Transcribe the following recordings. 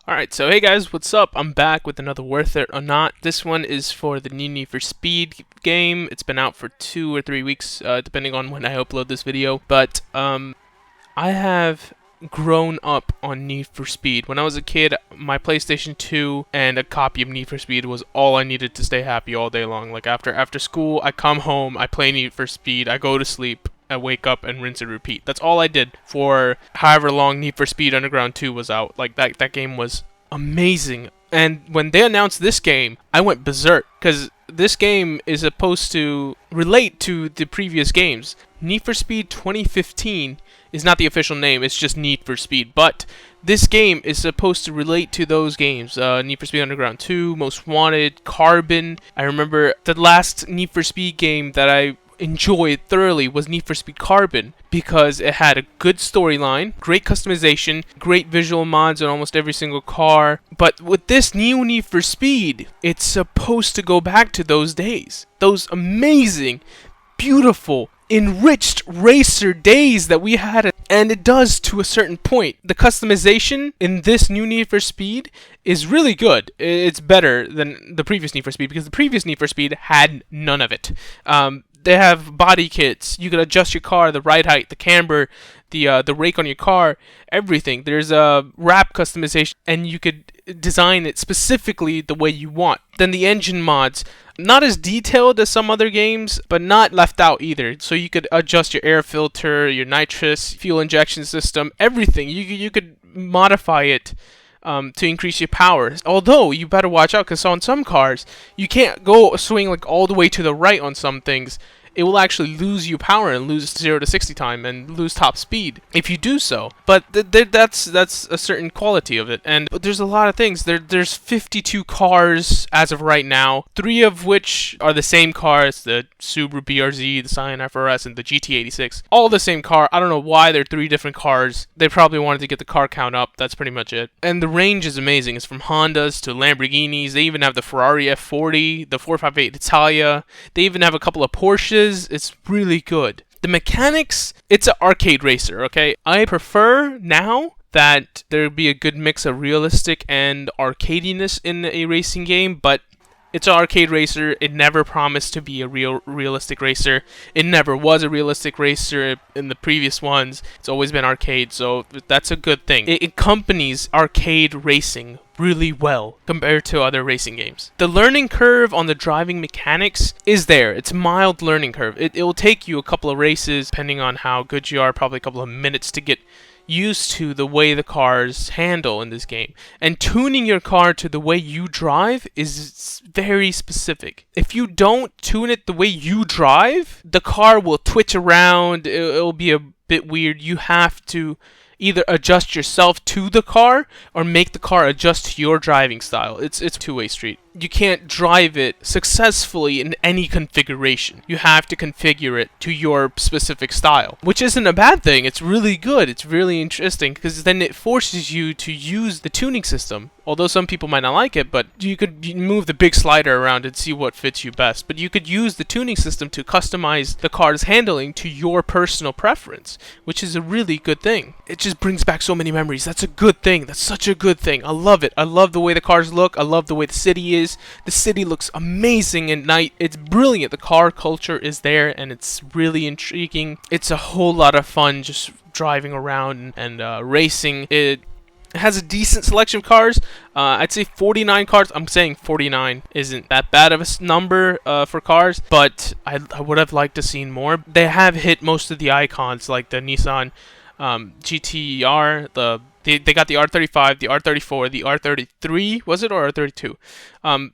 Alright, so hey guys, what's up? I'm back with another Worth It or Not. This one is for the new Need for Speed game. It's been out for 2 or 3 weeks, depending on when I upload this video. But, I have grown up on Need for Speed. When I was a kid, my PlayStation 2 and a copy of Need for Speed was all I needed to stay happy all day long. Like, after school, I come home, I play Need for Speed, I go to sleep, I wake up and rinse and repeat. That's all I did for however long Need for Speed Underground 2 was out. Like that game was amazing. And when they announced this game, I went berserk because this game is supposed to relate to the previous games. Need for Speed 2015 is not the official name, it's just Need for Speed. But this game is supposed to relate to those games. Need for Speed Underground 2, Most Wanted, Carbon. I remember the last Need for Speed game that I enjoyed thoroughly was Need for Speed Carbon because it had a good storyline, great customization, great visual mods on almost every single car. But with this new Need for Speed, it's supposed to go back to those days. Those amazing, beautiful, enriched racer days that we had, and it does to a certain point. The customization in this new Need for Speed is really good. It's better than the previous Need for Speed because the previous Need for Speed had none of it. They have body kits. You can adjust your car, the ride height, the camber, the rake on your car, everything. There's a wrap customization, and you could design it specifically the way you want. Then the engine mods, not as detailed as some other games, but not left out either. So you could adjust your air filter, your nitrous, fuel injection system, everything. You could modify it to increase your power. Although you better watch out because on some cars you can't go swing like all the way to the right on some things. It will actually lose you power and lose 0 to 60 time and lose top speed if you do so. But that's a certain quality of it. And there's a lot of things. There's 52 cars as of right now, 3 of which are the same cars: the Subaru BRZ, the Scion FRS, and the GT86. All the same car. I don't know why they're 3 different cars. They probably wanted to get the car count up. That's pretty much it. And the range is amazing. It's from Hondas to Lamborghinis. They even have the Ferrari F40, the 458 Italia. They even have a couple of Porsches. It's really good. The mechanics, it's an arcade racer, okay? I prefer now that there be a good mix of realistic and arcadiness in a racing game, but it's an arcade racer. It never promised to be a realistic racer. It never was a realistic racer in the previous ones. It's always been arcade, so that's a good thing. It accompanies arcade racing really well compared to other racing games. The learning curve on the driving mechanics is there. It's a mild learning curve. It will take you a couple of races, depending on how good you are, probably a couple of minutes to get used to the way the cars handle in this game. And tuning your car to the way you drive is very specific. If you don't tune it the way you drive, the car will twitch around. It'll be a bit weird. You have to either adjust yourself to the car or make the car adjust to your driving style. It's a two-way street. You can't drive it successfully in any configuration. You have to configure it to your specific style, which isn't a bad thing. It's really good. It's really interesting because then it forces you to use the tuning system. Although some people might not like it, but you could move the big slider around and see what fits you best. But you could use the tuning system to customize the car's handling to your personal preference, which is a really good thing. It just brings back so many memories. That's a good thing. That's such a good thing. I love it. I love the way the cars look. I love the way the city is. The city looks amazing at night. It's brilliant. The car culture is there, and it's really intriguing. It's a whole lot of fun just driving around and racing. It has a decent selection of cars. I'd say 49 cars. I'm saying 49 isn't that bad of a number for cars, but I would have liked to seen more. They have hit most of the icons, like the Nissan GT-R, They got the R35, the R34, the R33, was it, or R32?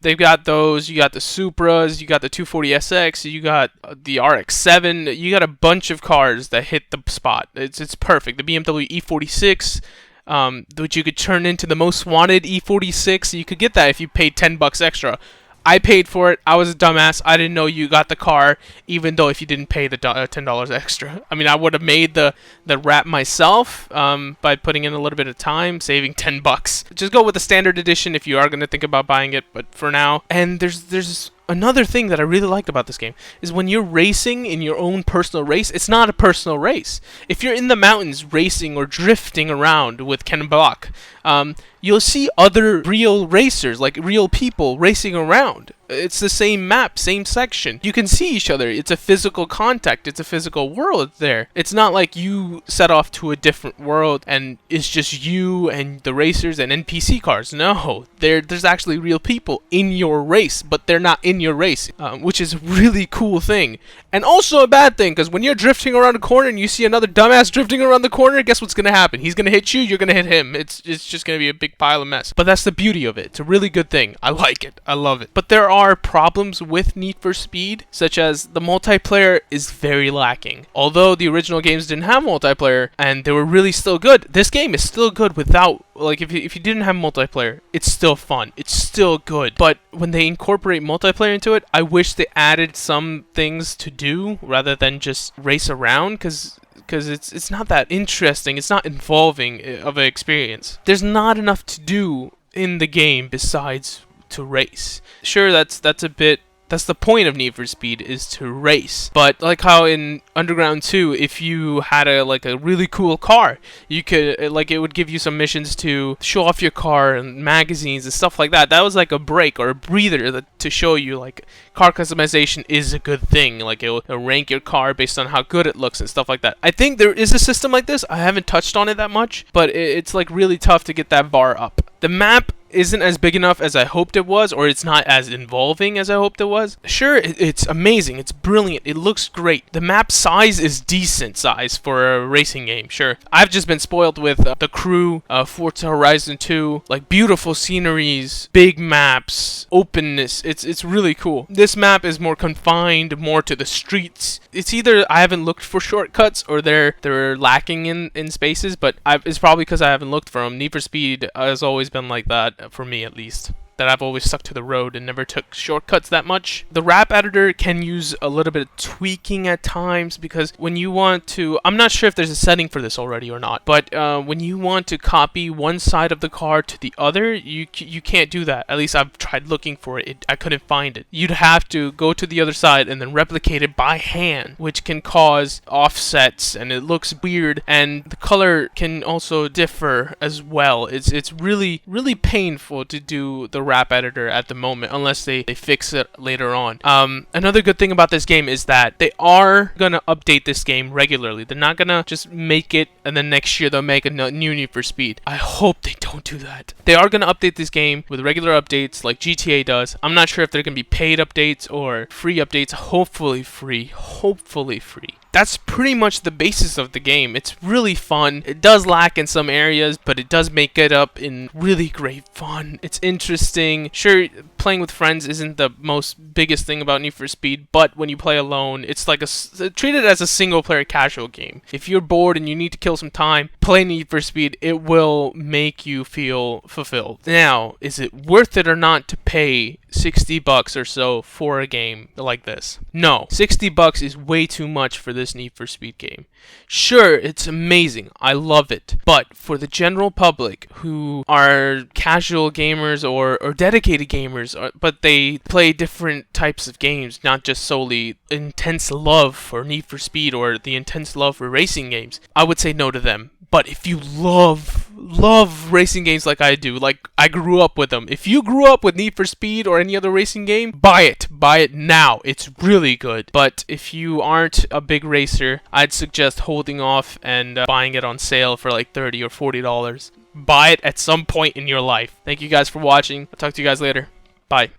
They've got those. You got the Supras, you got the 240SX, you got the RX-7. You got a bunch of cars that hit the spot. It's perfect. The BMW E46, which you could turn into the Most Wanted E46. You could get that if you paid $10 extra. I paid for it. I was a dumbass. I didn't know you got the car, even though if you didn't pay the $10 extra. I mean, I would have made the wrap myself by putting in a little bit of time, saving $10. Just go with the standard edition if you are going to think about buying it, but for now. And there's another thing that I really liked about this game is when you're racing in your own personal race, it's not a personal race. If you're in the mountains racing or drifting around with Ken Block, you'll see other real racers, like real people racing around. It's the same map, same section. You can see each other. It's a physical contact. It's a physical world there. It's not like you set off to a different world and it's just you and the racers and NPC cars. No, there's actually real people in your race, but they're not in your race, which is a really cool thing. And also a bad thing, because when you're drifting around a corner and you see another dumbass drifting around the corner, guess what's going to happen? He's going to hit you, you're going to hit him. It's just going to be a big pile of mess. But that's the beauty of it. It's a really good thing. I like it. I love it. But there are problems with Need for Speed, such as the multiplayer is very lacking. Although the original games didn't have multiplayer and they were really still good, this game is still good without, like, if you didn't have multiplayer, it's still fun. It's still good. But when they incorporate multiplayer into it, I wish they added some things to do rather than just race around, because it's not that interesting. It's not involving of an experience. There's not enough to do in the game besides to race. Sure, that's the point of Need for Speed, is to race. But like how in Underground 2, if you had a really cool car, you could it would give you some missions to show off your car and magazines and stuff like that. That was like a break or a breather to show you like car customization is a good thing. Like it'll rank your car based on how good it looks and stuff like that. I think there is a system like this. I haven't touched on it that much, but it's like really tough to get that bar up. The map isn't as big enough as I hoped it was, or it's not as involving as I hoped it was. Sure, it's amazing, it's brilliant, it looks great. The map size is decent size for a racing game, sure. I've just been spoiled with The Crew, Forza Horizon 2, like beautiful sceneries, big maps, openness. It's really cool. This map is more confined, more to the streets. It's either I haven't looked for shortcuts or they're lacking in spaces, but it's probably because I haven't looked for them. Need for Speed has always been like that. For me at least, that I've always stuck to the road and never took shortcuts that much. The wrap editor can use a little bit of tweaking at times, because when you want to, I'm not sure if there's a setting for this already or not, but when you want to copy one side of the car to the other, you can't do that. At least I've tried looking for it. I couldn't find it. You'd have to go to the other side and then replicate it by hand, which can cause offsets and it looks weird, and the color can also differ as well. It's really painful to do the wrap editor at the moment, unless they fix it later on. Another good thing about this game is that they are gonna update this game regularly. They're not gonna just make it and then next year they'll make a new Need for Speed. I hope they don't do that. They are gonna update this game with regular updates like GTA does. I'm not sure if they're gonna be paid updates or free updates. Hopefully free. That's pretty much the basis of the game. It's really fun. It does lack in some areas, but it does make it up in really great fun. It's interesting. Sure, playing with friends isn't the most biggest thing about Need for Speed, but when you play alone, it's like treat it as a single-player casual game. If you're bored and you need to kill some time, play Need for Speed. It will make you feel fulfilled. Now, is it worth it or not to pay $60 or so for a game like this? No, $60 is way too much for this Need for Speed game. Sure, it's amazing, I love it, but for the general public who are casual gamers or dedicated gamers, but they play different types of games, not just solely intense love for Need for Speed or the intense love for racing games, I would say no to them. But if you love racing games like I do, like I grew up with them, if you grew up with Need for Speed or any other racing game, buy it now. It's really good. But if you aren't a big racer, I'd suggest holding off and buying it on sale for like $30 or $40. Buy it at some point in your life. Thank you guys for watching. I'll talk to you guys later. Bye.